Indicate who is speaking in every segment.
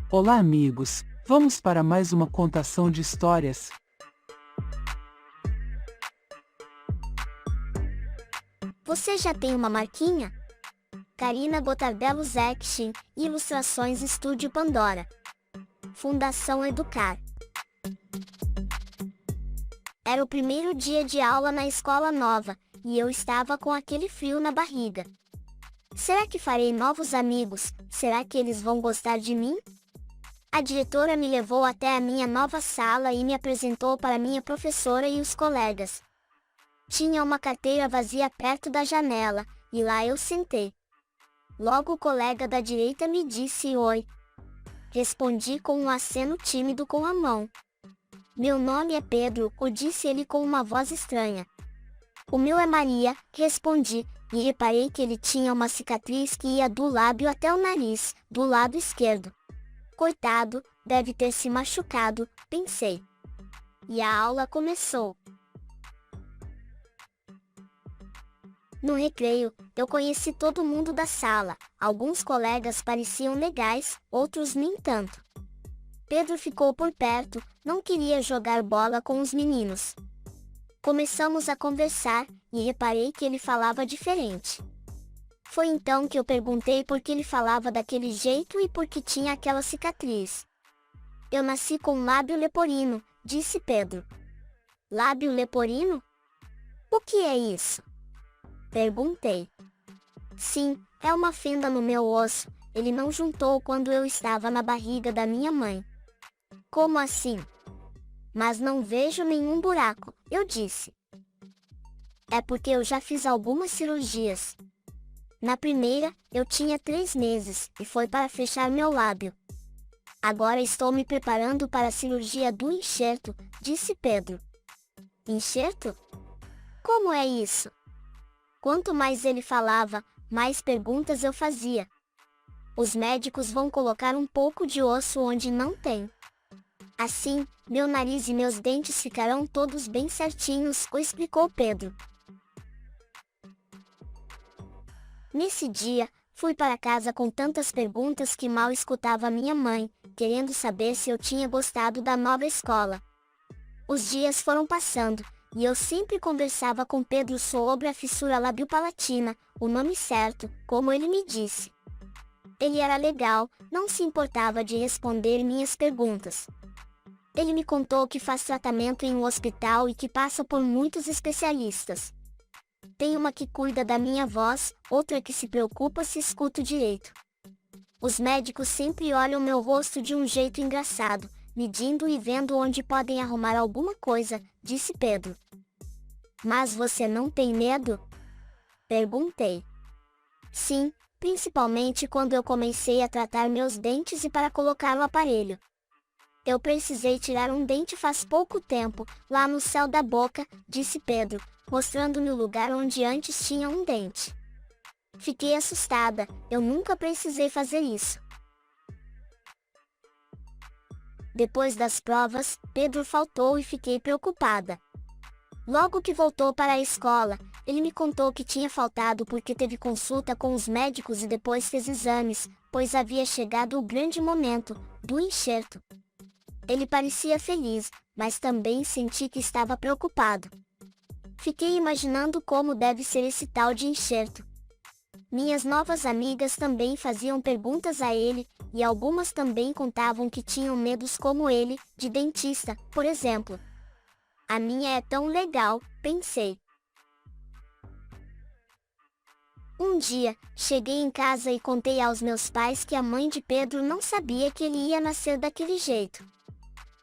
Speaker 1: Olá, amigos! Vamos para mais uma contação de histórias.
Speaker 2: Você já tem uma marquinha? Karina Botardello Zekshin, Ilustrações Estúdio Pandora. Fundação Educar. Era o primeiro dia de aula na escola nova, e eu estava com aquele frio na barriga. Será que farei novos amigos? Será que eles vão gostar de mim? A diretora me levou até a minha nova sala e me apresentou para minha professora e os colegas. Tinha uma carteira vazia perto da janela, e lá eu sentei. Logo o colega da direita me disse oi. Respondi com um aceno tímido com a mão. Meu nome é Pedro, disse ele com uma voz estranha. O meu é Maria, respondi, e reparei que ele tinha uma cicatriz que ia do lábio até o nariz, do lado esquerdo. Coitado, deve ter se machucado, pensei. E a aula começou. No recreio, eu conheci todo mundo da sala. Alguns colegas pareciam legais, outros nem tanto. Pedro ficou por perto, não queria jogar bola com os meninos. Começamos a conversar, e reparei que ele falava diferente. Foi então que eu perguntei por que ele falava daquele jeito e por que tinha aquela cicatriz. Eu nasci com lábio leporino, disse Pedro. Lábio leporino? O que é isso? Perguntei. Sim, é uma fenda no meu osso, ele não juntou quando eu estava na barriga da minha mãe. Como assim? Mas não vejo nenhum buraco, eu disse. É porque eu já fiz algumas cirurgias. Na primeira, eu tinha 3 meses, e foi para fechar meu lábio. Agora estou me preparando para a cirurgia do enxerto, disse Pedro. Enxerto? Como é isso? Quanto mais ele falava, mais perguntas eu fazia. Os médicos vão colocar um pouco de osso onde não tem. Assim, meu nariz e meus dentes ficarão todos bem certinhos, explicou Pedro. Nesse dia, fui para casa com tantas perguntas que mal escutava minha mãe, querendo saber se eu tinha gostado da nova escola. Os dias foram passando, e eu sempre conversava com Pedro sobre a fissura labiopalatina, o nome certo, como ele me disse. Ele era legal, não se importava de responder minhas perguntas. Ele me contou que faz tratamento em um hospital e que passa por muitos especialistas. Tem uma que cuida da minha voz, outra que se preocupa se escuto direito. Os médicos sempre olham meu rosto de um jeito engraçado, medindo e vendo onde podem arrumar alguma coisa, disse Pedro. Mas você não tem medo? Perguntei. Sim, principalmente quando eu comecei a tratar meus dentes e para colocar o aparelho. Eu precisei tirar um dente faz pouco tempo, lá no céu da boca, disse Pedro, mostrando-me o lugar onde antes tinha um dente. Fiquei assustada, eu nunca precisei fazer isso. Depois das provas, Pedro faltou e fiquei preocupada. Logo que voltou para a escola, ele me contou que tinha faltado porque teve consulta com os médicos e depois fez exames, pois havia chegado o grande momento, do enxerto. Ele parecia feliz, mas também senti que estava preocupado. Fiquei imaginando como deve ser esse tal de enxerto. Minhas novas amigas também faziam perguntas a ele, e algumas também contavam que tinham medos como ele, de dentista, por exemplo. A minha é tão legal, pensei. Um dia, cheguei em casa e contei aos meus pais que a mãe de Pedro não sabia que ele ia nascer daquele jeito.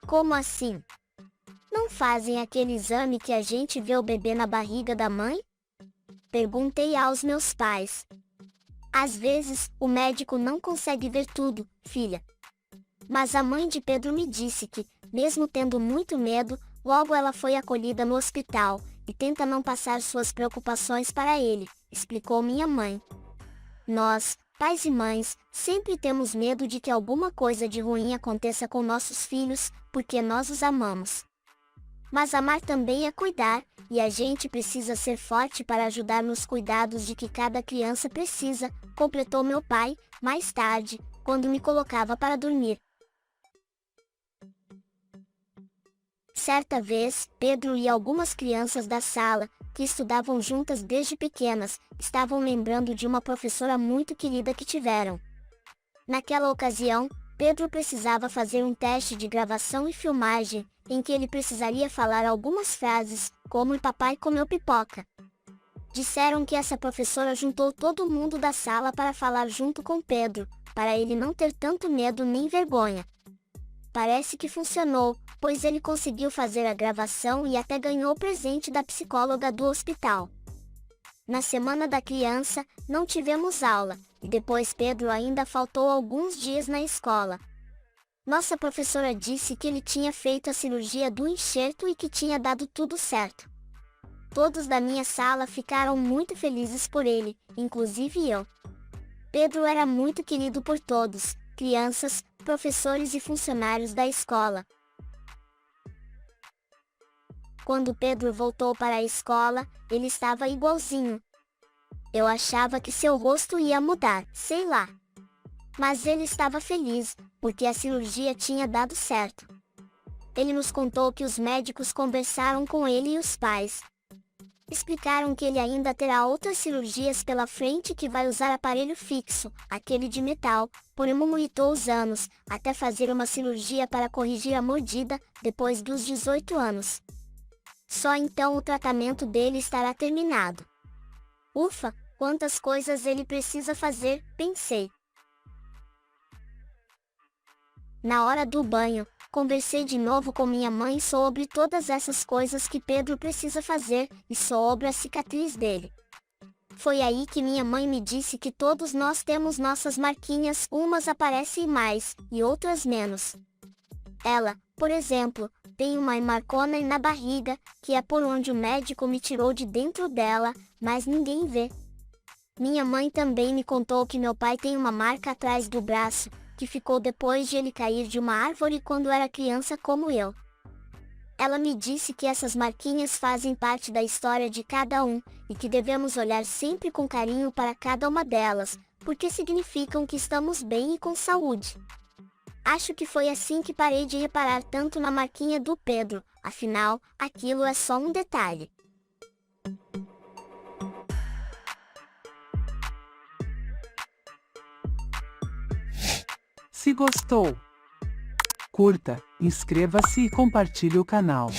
Speaker 2: Como assim? Não fazem aquele exame que a gente vê o bebê na barriga da mãe? Perguntei aos meus pais. Às vezes, o médico não consegue ver tudo, filha. Mas a mãe de Pedro me disse que, mesmo tendo muito medo, logo ela foi acolhida no hospital, e tenta não passar suas preocupações para ele, explicou minha mãe. Nós, pais e mães, sempre temos medo de que alguma coisa de ruim aconteça com nossos filhos, porque nós os amamos. Mas amar também é cuidar, e a gente precisa ser forte para ajudar nos cuidados de que cada criança precisa, completou meu pai, mais tarde, quando me colocava para dormir. Certa vez, Pedro e algumas crianças da sala, que estudavam juntas desde pequenas, estavam lembrando de uma professora muito querida que tiveram. Naquela ocasião, Pedro precisava fazer um teste de gravação e filmagem, em que ele precisaria falar algumas frases, como "E papai comeu pipoca". Disseram que essa professora juntou todo mundo da sala para falar junto com Pedro, para ele não ter tanto medo nem vergonha. Parece que funcionou, pois ele conseguiu fazer a gravação e até ganhou o presente da psicóloga do hospital. Na semana da criança, não tivemos aula, e depois Pedro ainda faltou alguns dias na escola. Nossa professora disse que ele tinha feito a cirurgia do enxerto e que tinha dado tudo certo. Todos da minha sala ficaram muito felizes por ele, inclusive eu. Pedro era muito querido por todos, crianças, professores e funcionários da escola. Quando Pedro voltou para a escola, ele estava igualzinho. Eu achava que seu rosto ia mudar, sei lá. Mas ele estava feliz, porque a cirurgia tinha dado certo. Ele nos contou que os médicos conversaram com ele e os pais. Explicaram que ele ainda terá outras cirurgias pela frente, que vai usar aparelho fixo, aquele de metal, por muitos anos, até fazer uma cirurgia para corrigir a mordida, depois dos 18 anos. Só então o tratamento dele estará terminado. Ufa, quantas coisas ele precisa fazer, pensei. Na hora do banho, conversei de novo com minha mãe sobre todas essas coisas que Pedro precisa fazer, e sobre a cicatriz dele. Foi aí que minha mãe me disse que todos nós temos nossas marquinhas, umas aparecem mais, e outras menos. Ela, por exemplo, tem uma marcona na barriga, que é por onde o médico me tirou de dentro dela, mas ninguém vê. Minha mãe também me contou que meu pai tem uma marca atrás do braço, que ficou depois de ele cair de uma árvore quando era criança como eu. Ela me disse que essas marquinhas fazem parte da história de cada um, e que devemos olhar sempre com carinho para cada uma delas, porque significam que estamos bem e com saúde. Acho que foi assim que parei de reparar tanto na marquinha do Pedro, afinal, aquilo é só um detalhe.
Speaker 1: Se gostou, curta, inscreva-se e compartilhe o canal.